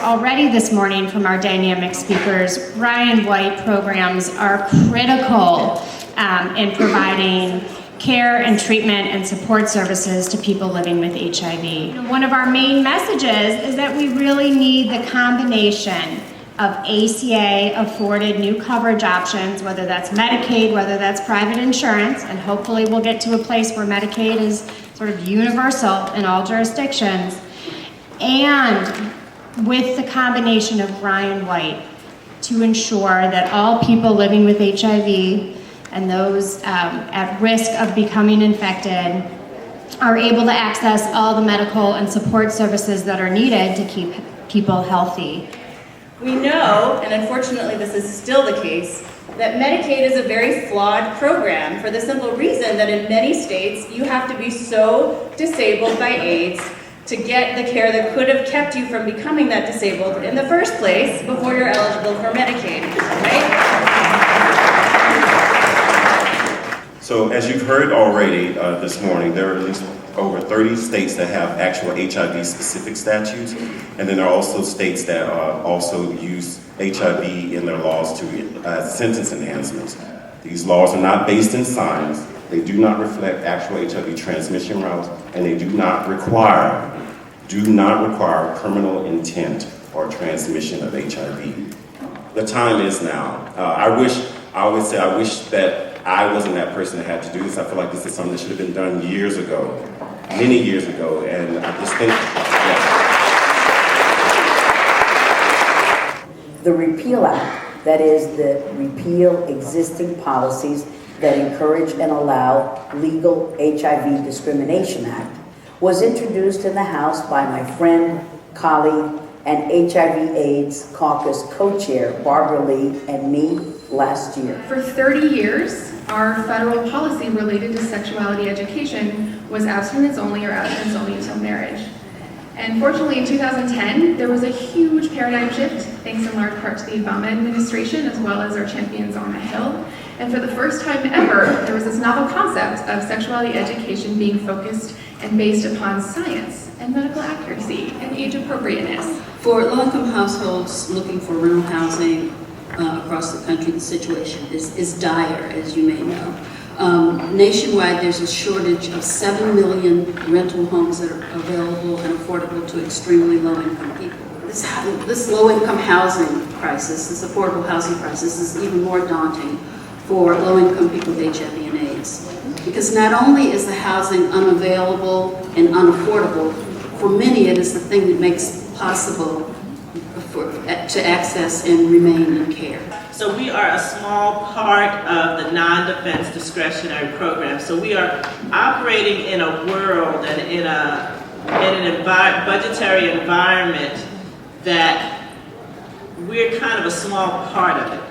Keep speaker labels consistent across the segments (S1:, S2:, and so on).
S1: already this morning from our dynamic speakers, Ryan White programs are critical in providing care and treatment and support services to people living with HIV. One of our main messages is that we really need the combination of ACA afforded new coverage options, whether that's Medicaid, whether that's private insurance, and hopefully we'll get to a place where Medicaid is sort of universal in all jurisdictions, and with the combination of Ryan White to ensure that all people living with HIV and those at risk of becoming infected are able to access all the medical and support services that are needed to keep people healthy.
S2: We know, and unfortunately this is still the case, that Medicaid is a very flawed program for the simple reason that in many states you have to be so disabled by AIDS to get the care that could have kept you from becoming that disabled in the first place before you're eligible for Medicaid, right?
S3: So as you've heard already this morning, there are at least over 30 states that have actual HIV-specific statutes, and then there are also states that also use HIV in their laws to sentence enhancements. These laws are not based in science, they do not reflect actual HIV transmission routes, and they do not require criminal intent or transmission of HIV. The time is now. I wish that I wasn't that person that had to do this. I feel like this is something that should have been done years ago, many years ago, and I just think, yeah.
S4: The Repeal Act, that is the repeal existing policies that encourage and allow legal HIV Discrimination Act, was introduced in the House by my friend, colleague, and HIV/AIDS caucus co-chair, Barbara Lee, and me last year.
S5: For 30 years, our federal policy related to sexuality education was abstinence only or abstinence only until marriage. And fortunately in 2010, there was a huge paradigm shift, thanks in large part to the Obama administration as well as our champions on the Hill. And for the first time ever, there was this novel concept of sexuality education being focused and based upon science and medical accuracy and age appropriateness.
S6: For low-income households looking for rental housing across the country, the situation is dire, as you may know. Nationwide, there's a shortage of 7 million rental homes that are available and affordable to extremely low-income people. This low-income housing crisis, this affordable housing crisis, is even more daunting for low-income people with HIV and AIDS. Because not only is the housing unavailable and unaffordable, for many it is the thing that makes possible to access and remain in care.
S7: So we are a small part of the non-defense discretionary program. So we are operating in a world and in an budgetary environment that we're kind of a small part of it.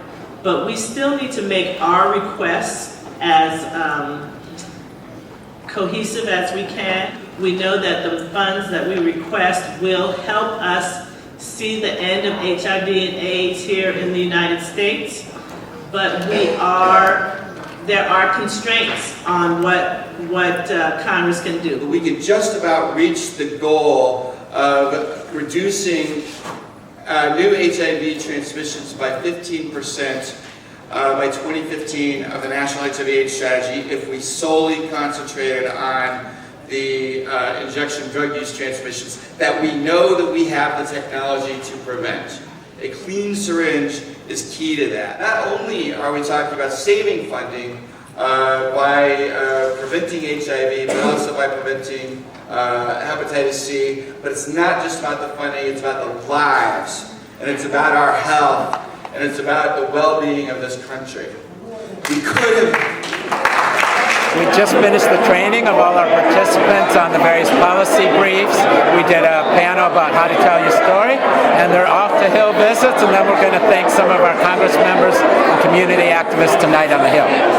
S7: But we still need to make our requests as cohesive as we can. We know that the funds that we request will help us see the end of HIV and AIDS here in the United States, but there are constraints on what Congress can do.
S8: We can just about reach the goal of reducing new HIV transmissions by 15% by 2015 of the National HIV/AIDS Strategy if we solely concentrated on the injection drug use transmissions that we know that we have the technology to prevent. A clean syringe is key to that. Not only are we talking about saving funding by preventing HIV, but also by preventing hepatitis C, but it's not just about the funding, it's about the lives, and it's about our health, and it's about the well-being of this country. We could have...
S9: We just finished the training of all our participants on the various policy briefs. We did a panel about how to tell your story, and they're off to Hill visits, and then we're going to thank some of our Congress members and community activists tonight on the Hill.